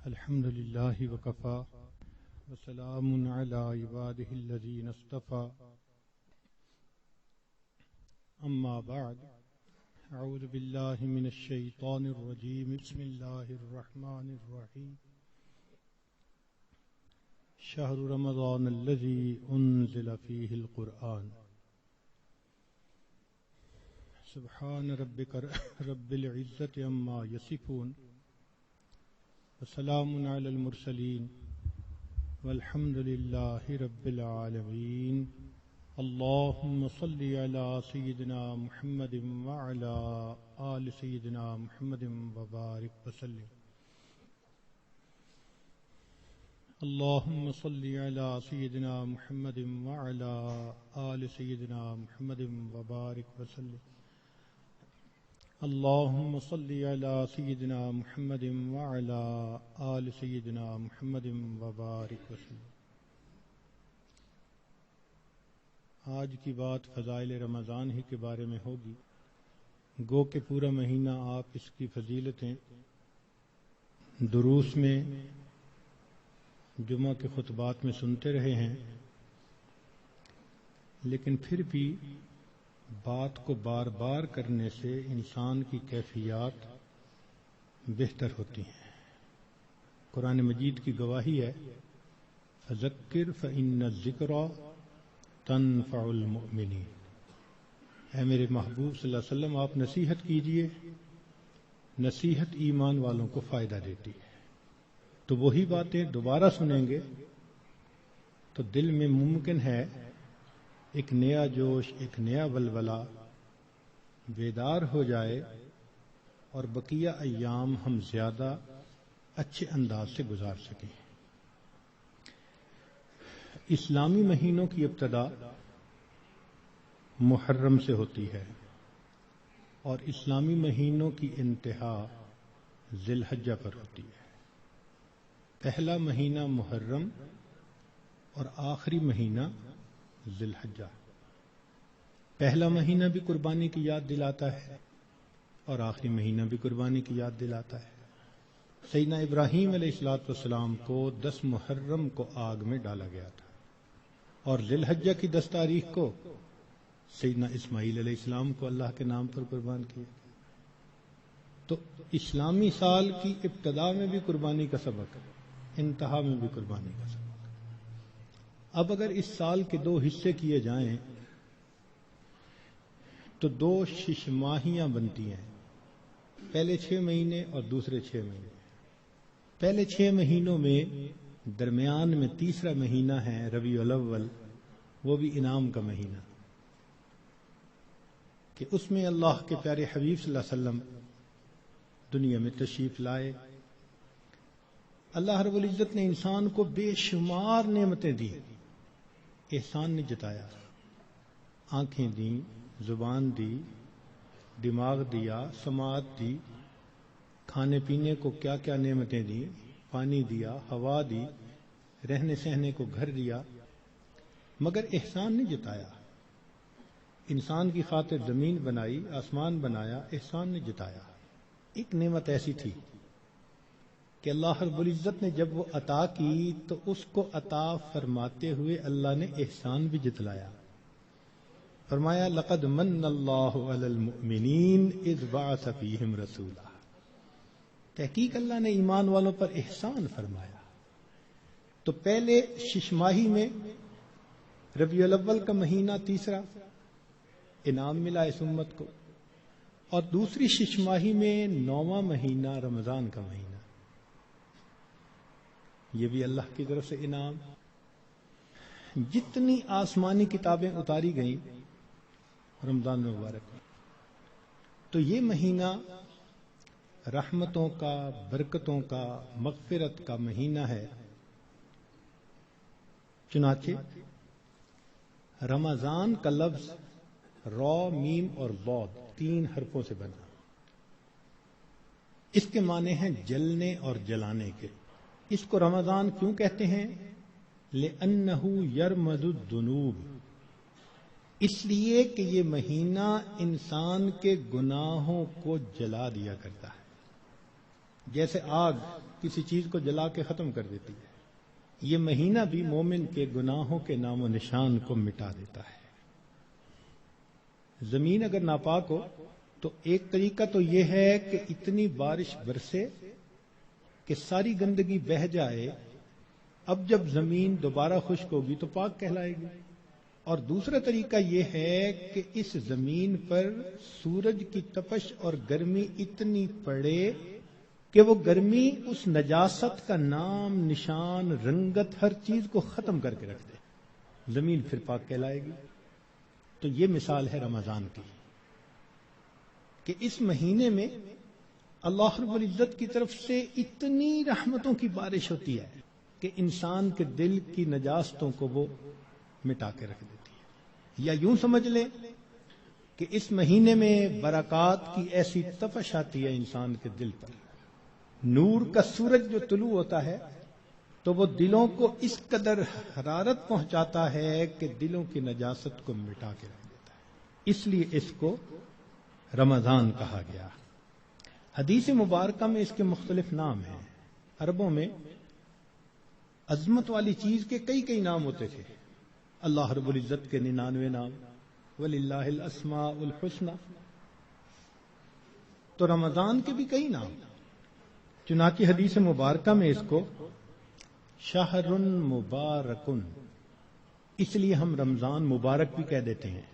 الحمد لله وكفى وسلام على عباده الذين اصطفى أما بعد أعوذ بالله من الشيطان الرجيم بسم الله الرحمن الرحيم شهر رمضان الذي أنزل فيه القرآن سبحان ربك رب العزة عما يصفون وسلام على المرسلين والحمد لله رب العالمين اللهم صل على سيدنا محمد وعلى آل سيدنا محمد وبارك وسلم اللهم صل على سيدنا محمد وعلى آل سيدنا محمد وبارك وسلم اللهم صل على سيدنا محمد وعلى آل سيدنا محمد وبارك وسلم۔ آج کی بات فضائل رمضان ہی کے بارے میں ہوگی، گو کہ پورا مہینہ آپ اس کی فضیلتیں دروس میں، جمعہ کے خطبات میں سنتے رہے ہیں، لیکن پھر بھی بات کو بار بار کرنے سے انسان کی کیفیات بہتر ہوتی ہیں۔ قرآن مجید کی گواہی ہے فذکر فإن الذکریٰ تنفع المؤمنین۔ اے میرے محبوب صلی اللہ علیہ وسلم، آپ نصیحت کیجئے، نصیحت ایمان والوں کو فائدہ دیتی ہے۔ تو وہی باتیں دوبارہ سنیں گے تو دل میں ممکن ہے ایک نیا جوش، ایک نیا ولولہ بیدار ہو جائے اور بقیہ ایام ہم زیادہ اچھے انداز سے گزار سکیں۔ اسلامی مہینوں کی ابتدا محرم سے ہوتی ہے اور اسلامی مہینوں کی انتہا ذی الحجہ پر ہوتی ہے۔ پہلا مہینہ محرم اور آخری مہینہ ذی الحجہ۔ پہلا مہینہ بھی قربانی کی یاد دلاتا ہے اور آخری مہینہ بھی قربانی کی یاد دلاتا ہے۔ سیدنا ابراہیم علیہ السلام کو 10 محرم کو آگ میں ڈالا گیا تھا اور ذی الحجہ کی 10 تاریخ کو سیدنا اسماعیل علیہ السلام کو اللہ کے نام پر قربان کیا۔ تو اسلامی سال کی ابتدا میں بھی قربانی کا سبق ہے، انتہا میں بھی قربانی کا سبق۔ اب اگر اس سال کے 2 حصے کیے جائیں تو 2 شش ماہیاں بنتی ہیں، پہلے 6 مہینے اور دوسرے 6 مہینے۔ پہلے 6 مہینوں میں درمیان میں تیسرا مہینہ ہے ربیع الاول، وہ بھی انعام کا مہینہ، کہ اس میں اللہ کے پیارے حبیب صلی اللہ علیہ وسلم دنیا میں تشریف لائے۔ اللہ رب العزت نے انسان کو بے شمار نعمتیں دی، احسان نے جتایا، آنکھیں دیں، زبان دی، دماغ دیا، سماعت دی، کھانے پینے کو کیا کیا نعمتیں دی، پانی دیا، ہوا دی، رہنے سہنے کو گھر دیا، مگر احسان نہیں جتایا۔ انسان کی خاطر زمین بنائی، آسمان بنایا، احسان نے جتایا۔ ایک نعمت ایسی تھی کہ اللہ رب العزت نے جب وہ عطا کی تو اس کو عطا فرماتے ہوئے اللہ نے احسان بھی جتلایا۔ فرمایا لقد من اللہ علی المؤمنین اذ بعث فیہم رسولا۔ تحقیق اللہ نے ایمان والوں پر احسان فرمایا۔ تو پہلے 6 ماہی میں ربیع الاول کا مہینہ تیسرا انعام ملا اس امت کو، اور دوسری 6 ماہی میں 9واں مہینہ رمضان کا مہینہ، یہ بھی اللہ کی طرف سے انعام۔ جتنی آسمانی کتابیں اتاری گئیں رمضان مبارک میں، تو یہ مہینہ رحمتوں کا، برکتوں کا، مغفرت کا مہینہ ہے۔ چنانچہ رمضان کا لفظ را، میم اور ضاد 3 حرفوں سے بنا۔ اس کے معنی ہیں جلنے اور جلانے کے۔ اس کو رمضان کیوں کہتے ہیں؟ لِأَنَّهُ يَرْمَدُ الذُّنُوبِ، اس لیے کہ یہ مہینہ انسان کے گناہوں کو جلا دیا کرتا ہے۔ جیسے آگ کسی چیز کو جلا کے ختم کر دیتی ہے، یہ مہینہ بھی مومن کے گناہوں کے نام و نشان کو مٹا دیتا ہے۔ زمین اگر ناپاک ہو تو ایک طریقہ تو یہ ہے کہ اتنی بارش برسے کہ ساری گندگی بہہ جائے، اب جب زمین دوبارہ خشک ہوگی تو پاک کہلائے گی۔ اور دوسرا طریقہ یہ ہے کہ اس زمین پر سورج کی تپش اور گرمی اتنی پڑے کہ وہ گرمی اس نجاست کا نام، نشان، رنگت، ہر چیز کو ختم کر کے رکھ دے، زمین پھر پاک کہلائے گی۔ تو یہ مثال ہے رمضان کی کہ اس مہینے میں اللہ رب العزت کی طرف سے اتنی رحمتوں کی بارش ہوتی ہے کہ انسان کے دل کی نجاستوں کو وہ مٹا کے رکھ دیتی ہے۔ یا یوں سمجھ لیں کہ اس مہینے میں برکات کی ایسی تپش آتی ہے انسان کے دل پر، نور کا سورج جو طلوع ہوتا ہے تو وہ دلوں کو اس قدر حرارت پہنچاتا ہے کہ دلوں کی نجاست کو مٹا کے رکھ دیتا ہے، اس لیے اس کو رمضان کہا گیا۔ حدیث مبارکہ میں اس کے مختلف نام ہیں۔ عربوں میں عظمت والی چیز کے کئی نام ہوتے تھے، اللہ رب العزت کے 99 نام، وَلِلَّهِ الْأَسْمَاءُ الْحُسْنَى، تو رمضان کے بھی کئی نام، چنانچہ حدیث مبارکہ میں اس کو شہر مبارکن، اس لیے ہم رمضان مبارک بھی کہہ دیتے ہیں،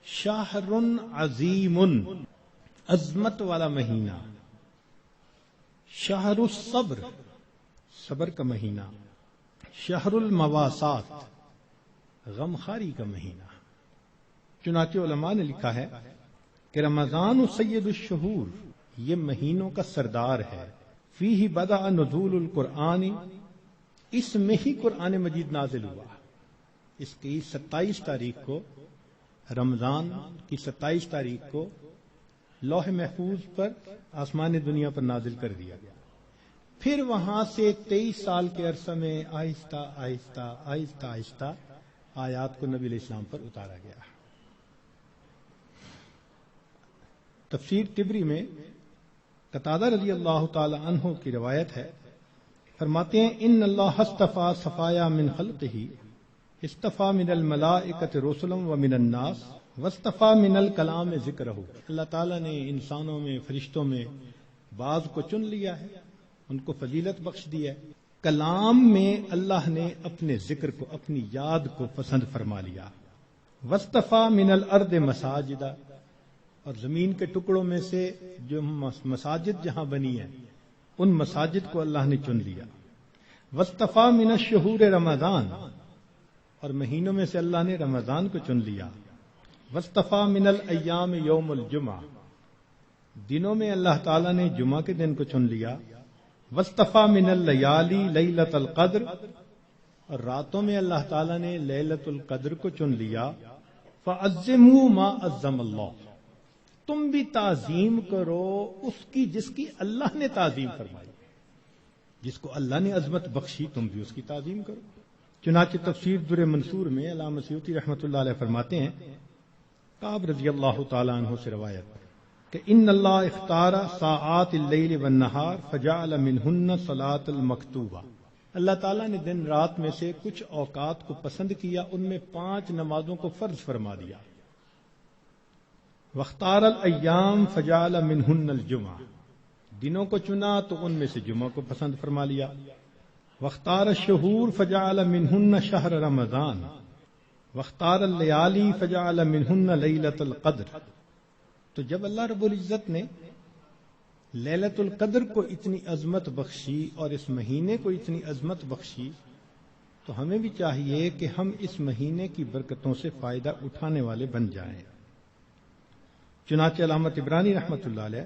شہر عظیم، عظمت والا مہینہ، شہر الصبر، صبر کا مہینہ، شہر المواسات، غمخاری کا مہینہ۔ چنانچہ علماء نے لکھا ہے کہ رمضان سید الشہور، یہ مہینوں کا سردار ہے، فیہ بدأ نزول القرآن، اس میں ہی قرآن مجید نازل ہوا۔ اس کی 27 تاریخ کو، رمضان کی 27 تاریخ کو لوح محفوظ پر آسمان دنیا پر نازل کر دیا گیا، پھر وہاں سے 23 سال کے عرصہ میں آہستہ آہستہ آیات کو نبی علیہ السلام پر اتارا گیا۔ تفسیر طبری میں قتادہ رضی اللہ تعالی عنہ کی روایت ہے، فرماتے ہیں ان اللہ اصطفى صفایا من خلقہ، اصطفى من الملائکۃ رسلا ومن الناس واصطفى من الکلام ذکرہ، اللہ تعالیٰ نے انسانوں میں، فرشتوں میں بعض کو چن لیا ہے، ان کو فضیلت بخش دی ہے، کلام میں اللہ نے اپنے ذکر کو، اپنی یاد کو پسند فرما لیا، واصطفى من الارض مساجدا، اور زمین کے ٹکڑوں میں سے جو مساجد جہاں بنی ہیں ان مساجد کو اللہ نے چن لیا، واصطفى من الشہور رمضان، اور مہینوں میں سے اللہ نے رمضان کو چن لیا، واصطفى من الایام یوم الجمعہ، دنوں میں اللہ تعالیٰ نے جمعہ کے دن کو چن لیا، واصطفى من اللیالی لیلۃ القدر، اور راتوں میں اللہ تعالیٰ نے لیلۃ القدر کو چن لیا، فعظموا ما عظم اللہ، تم بھی تعظیم کرو اس کی جس کی اللہ نے تعظیم فرمائی، جس کو اللہ نے عظمت بخشی تم بھی اس کی تعظیم کرو۔ چنانچہ تفسیر در منصور میں علامہ سیوطی رحمۃ اللہ علیہ فرماتے ہیں، کعب رضی اللہ تعالیٰ عنہ سے روایت کہ ان اللہ اختار ساعات اللیل والنہار فجعل منہن صلاۃ المکتوبہ، اللہ تعالیٰ نے دن رات میں سے کچھ اوقات کو پسند کیا، ان میں 5 نمازوں کو فرض فرما دیا، واختار الایام فجعل منہن الجمعہ، دنوں کو چنا تو ان میں سے جمعہ کو پسند فرما لیا، واختار الشہور فجعل منہن شہر رمضان، واختار اللیالی فجعل منہن لیلۃ القدر۔ تو جب اللہ رب العزت نے لیلۃ القدر کو اتنی عظمت بخشی اور اس مہینے کو اتنی عظمت بخشی تو ہمیں بھی چاہیے کہ ہم اس مہینے کی برکتوں سے فائدہ اٹھانے والے بن جائیں۔ چنانچہ علامہ طبرانی رحمۃ اللہ علیہ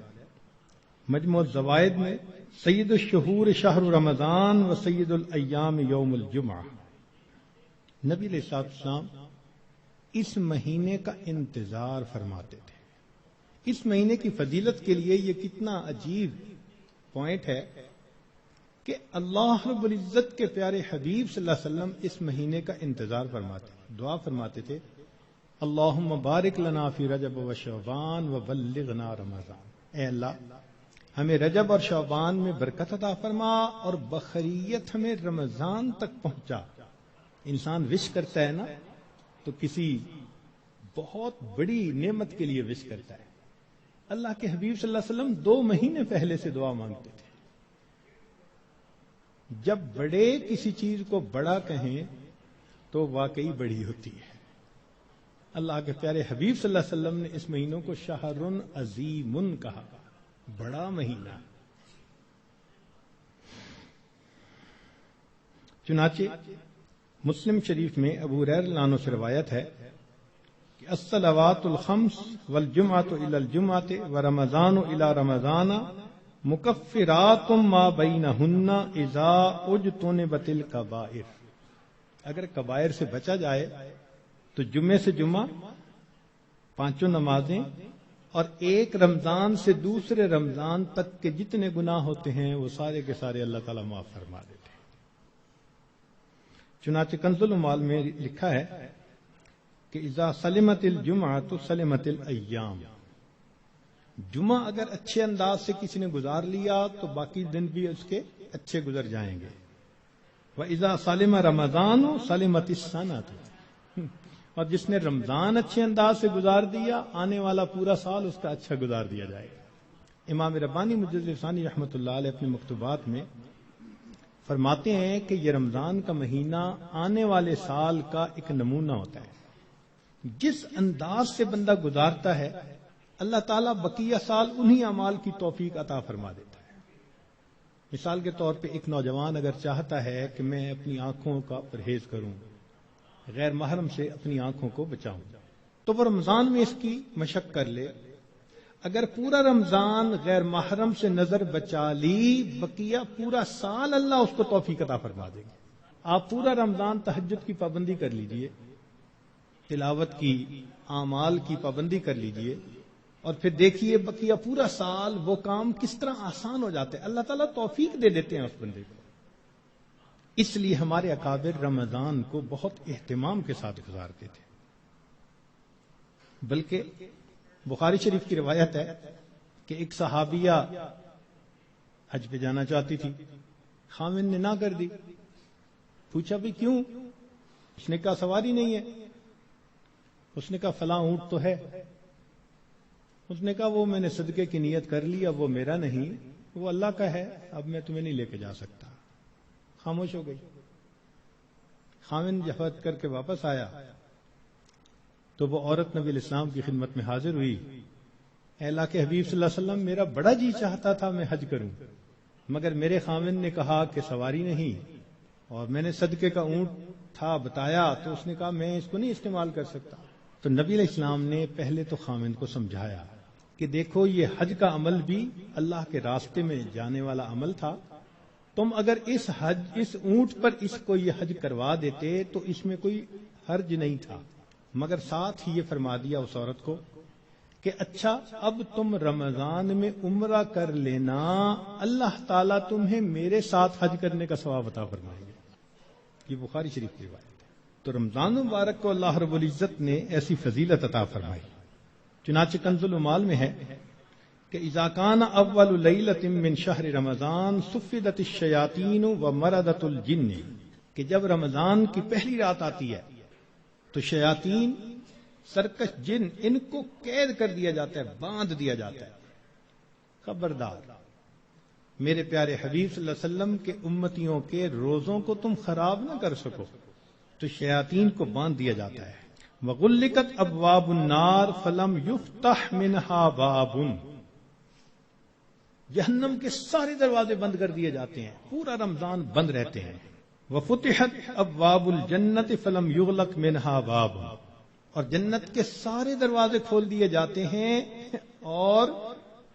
مجموع الزوائد میں سید الشہور شہر رمضان و سید الایام یوم الجمعہ، نبی علیہ السلام اس مہینے کا انتظار فرماتے تھے۔ اس مہینے کی فضیلت کے لیے یہ کتنا عجیب پوائنٹ ہے کہ اللہ رب العزت کے پیارے حبیب صلی اللہ علیہ وسلم اس مہینے کا انتظار فرماتے، دعا فرماتے تھے، اللہم بارک لنا فی رجب و شعبان و بلغنا رمضان، اے اللہ ہمیں رجب اور شعبان میں برکت عطا فرما اور بخیریت ہمیں رمضان تک پہنچا. انسان وش کرتا ہے نا تو کسی بہت بڑی نعمت کے لیے وش کرتا ہے. اللہ کے حبیب صلی اللہ علیہ وسلم 2 مہینے پہلے سے دعا مانگتے تھے. جب بڑے کسی چیز کو بڑا کہیں تو واقعی بڑی ہوتی ہے. اللہ کے پیارے حبیب صلی اللہ علیہ وسلم نے اس مہینوں کو شہر عظیم کہا، بڑا مہینہ. چنانچہ مسلم شریف میں ابو ہریرہ رضی اللہ عنہ سے روایت ہے کہ الصلوات الخمس والجمعۃ الی الجمعۃ ورمضان الی رمضان مکفرات ما بینہن اذا اجتنبت الکبائر. اگر کبائر سے بچا جائے تو جمعے سے جمعہ 5 نمازیں اور ایک رمضان سے دوسرے رمضان تک کے جتنے گناہ ہوتے ہیں وہ سارے کے سارے اللہ تعالیٰ معاف فرما دیتے ہیں. چنانچہ کنز الاموال میں لکھا ہے کہ اذا سلمت الجمعۃ سلمت الایام. جمعہ اگر اچھے انداز سے کسی نے گزار لیا تو باقی دن بھی اس کے اچھے گزر جائیں گے. وَإِذَا سَلِمَ رَمَضَانُ سَلِمَتِ السَّنَةُ. اور جس نے رمضان اچھے انداز سے گزار دیا آنے والا پورا سال اس کا اچھا گزار دیا جائے گا. امام ربانی مجدد ثانی رحمۃ اللہ علیہ اپنے مکتوبات میں فرماتے ہیں کہ یہ رمضان کا مہینہ آنے والے سال کا ایک نمونہ ہوتا ہے. جس انداز سے بندہ گزارتا ہے اللہ تعالیٰ بقیہ سال انہی اعمال کی توفیق عطا فرما دیتا ہے. مثال کے طور پہ ایک نوجوان اگر چاہتا ہے کہ میں اپنی آنکھوں کا پرہیز کروں، غیر محرم سے اپنی آنکھوں کو بچاؤں، تو وہ رمضان میں اس کی مشق کر لے. اگر پورا رمضان غیر محرم سے نظر بچا لی بقیہ پورا سال اللہ اس کو توفیق عطا فرما دے گا. آپ پورا رمضان تہجد کی پابندی کر لیجئے، تلاوت کی، اعمال کی پابندی کر لیجئے، اور پھر دیکھیے بقیہ پورا سال وہ کام کس طرح آسان ہو جاتے ہیں. اللہ تعالیٰ توفیق دے دیتے ہیں اس بندے کو. اس لیے ہمارے اکابر رمضان کو بہت اہتمام کے ساتھ گزارتے تھے. بلکہ بخاری شریف کی روایت ہے کہ ایک صحابیہ حج پہ جانا چاہتی تھی، خاوند نے نہ کر دی. پوچھا بھی کیوں؟ اس نے کہا سواری نہیں ہے. اس نے کہا فلاں اونٹ تو ہے. اس نے کہا وہ میں نے صدقے کی نیت کر لی، اب وہ میرا نہیں، وہ اللہ کا ہے، اب میں تمہیں نہیں لے کے جا سکتا. خاموش ہو گئی. خاوند جب حج کر کے واپس آیا تو وہ عورت نبی الاسلام کی خدمت میں حاضر ہوئی. اے اللہ کے حبیب صلی اللہ علیہ وسلم، میرا بڑا جی چاہتا تھا میں حج کروں، مگر میرے خاوند نے کہا کہ سواری نہیں، اور میں نے صدقے کا اونٹ تھا بتایا تو اس نے کہا میں اس کو نہیں استعمال کر سکتا. تو نبی علیہ السلام نے پہلے تو خاوند کو سمجھایا کہ دیکھو یہ حج کا عمل بھی اللہ کے راستے میں جانے والا عمل تھا. تم اگر اس اونٹ پر اس کو یہ حج کروا دیتے تو اس میں کوئی حرج نہیں تھا، مگر ساتھ ہی یہ فرما دیا اس عورت کو کہ اچھا اب تم رمضان میں عمرہ کر لینا، اللہ تعالیٰ تمہیں میرے ساتھ حج کرنے کا ثواب عطا فرمائیں گے. یہ بخاری شریف کی روایت ہے. تو رمضان مبارک کو اللہ رب العزت نے ایسی فضیلت عطا فرمائی. چنانچہ کنز الاموال میں ہے کہ اذا کان اول لیلۃ من شہر رمضان صفدت الشیاطین ومردت الجن، کہ جب رمضان کی پہلی رات آتی ہے تو شیاطین، سرکش جن، ان کو قید کر دیا جاتا ہے، باندھ دیا جاتا ہے. خبردار میرے پیارے حبیب صلی اللہ علیہ وسلم کے امتیوں کے روزوں کو تم خراب نہ کر سکو، تو شیاطین کو باندھ دیا جاتا ہے. وغلقت ابواب النار فلم یفتح منہا باب، جہنم کے سارے دروازے بند کر دیے جاتے ہیں، پورا رمضان بند رہتے ہیں. وفتحت ابواب الجنت فلم یغلق منہا باب، اور جنت کے سارے دروازے کھول دیے جاتے ہیں اور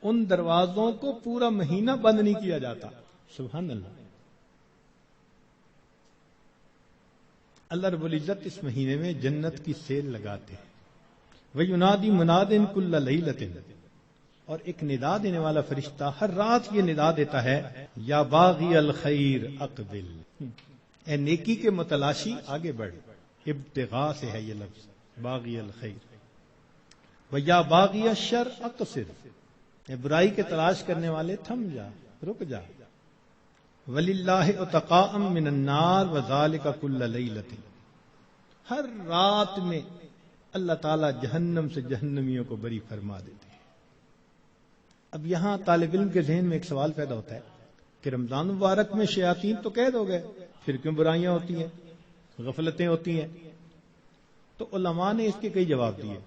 ان دروازوں کو پورا مہینہ بند نہیں کیا جاتا. سبحان اللہ. اللہ رب العزت اس مہینے میں جنت کی سیل لگاتے ہیں. وَيُنَادِي مُنَادٍ كُلَّ لَيْلَةٍ، اور ایک ندا دینے والا فرشتہ ہر رات یہ ندا دیتا ہے، یا باغی الخیر اقبل، اے نیکی کے متلاشی آگے بڑھ. ابتغاء سے ہے یہ لفظ باغی الخیر. وَيَا بَاغِيَ الشَّرِّ اقصر، اے برائی کے تلاش کرنے والے تھم جا، رک جا. وَلِلَّهِ عُتَقَاءً مِّنَ النَّارِ وَذَلِكَ كُلَّ لَيْلَةٍ. ہر رات میں اللہ تعالیٰ جہنم سے جہنمیوں کو بری فرما دیتے ہیں. اب یہاں طالب علم کے ذہن میں ایک سوال پیدا ہوتا ہے کہ رمضان مبارک میں شیاطین تو قید ہو گئے، پھر کیوں برائیاں ہوتی ہیں، غفلتیں ہوتی ہیں؟ تو علماء نے اس کے کئی جواب دیے.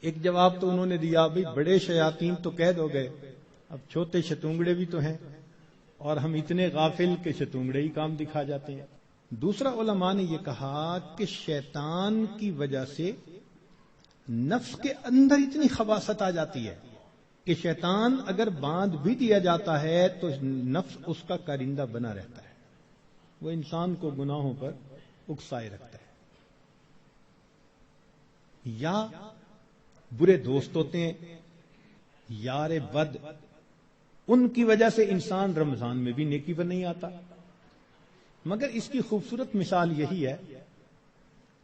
ایک جواب تو انہوں نے دیا بھئی بڑے شیاطین تو قید ہو گئے، اب چھوٹے شتونگڑے بھی تو ہیں، اور ہم اتنے غافل کہ شتونگڑے ہی کام دکھا جاتے ہیں. دوسرا علماء نے یہ کہا کہ شیطان کی وجہ سے نفس کے اندر اتنی خباثت آ جاتی ہے کہ شیطان اگر باندھ بھی دیا جاتا ہے تو نفس اس کا کارندہ بنا رہتا ہے، وہ انسان کو گناہوں پر اکسائے رکھتا ہے. یا برے دوست ہوتے ہیں، یار بد، ان کی وجہ سے انسان رمضان میں بھی نیکی پر نہیں آتا. مگر اس کی خوبصورت مثال یہی ہے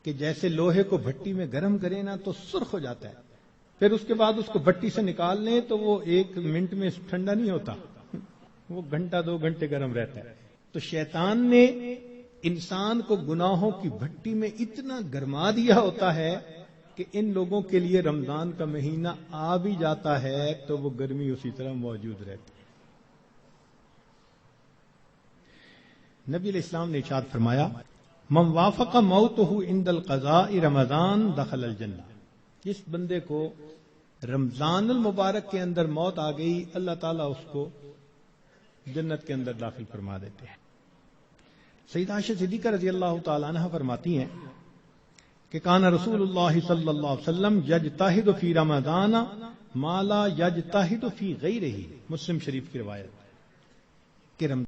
کہ جیسے لوہے کو بھٹی میں گرم کریں نا تو سرخ ہو جاتا ہے، پھر اس کے بعد اس کو بھٹی سے نکال لیں تو وہ 1 منٹ میں ٹھنڈا نہیں ہوتا، وہ گھنٹہ 2 گھنٹے گرم رہتا ہے. تو شیطان نے انسان کو گناہوں کی بھٹی میں اتنا گرما دیا ہوتا ہے کہ ان لوگوں کے لیے رمضان کا مہینہ آ بھی جاتا ہے تو وہ گرمی اسی طرح موجود رہتی ہے. نبی علیہ السلام نے ارشاد فرمایا من وافق موتہ عند القضاء رمضان دخل الجنہ. جس بندے کو رمضان المبارک کے اندر موت آ گئی اللہ تعالیٰ اس کو جنت کے اندر داخل فرما دیتے ہیں. سیدہ عائشہ صدیقہ رضی اللہ تعالیٰ عنہ فرماتی ہیں کہ کان رسول اللہ صلی اللہ علیہ وسلم یجتہد فی رمضان ما لا یجتہد فی غیرہ. مسلم شریف کی روایت کہ رمضان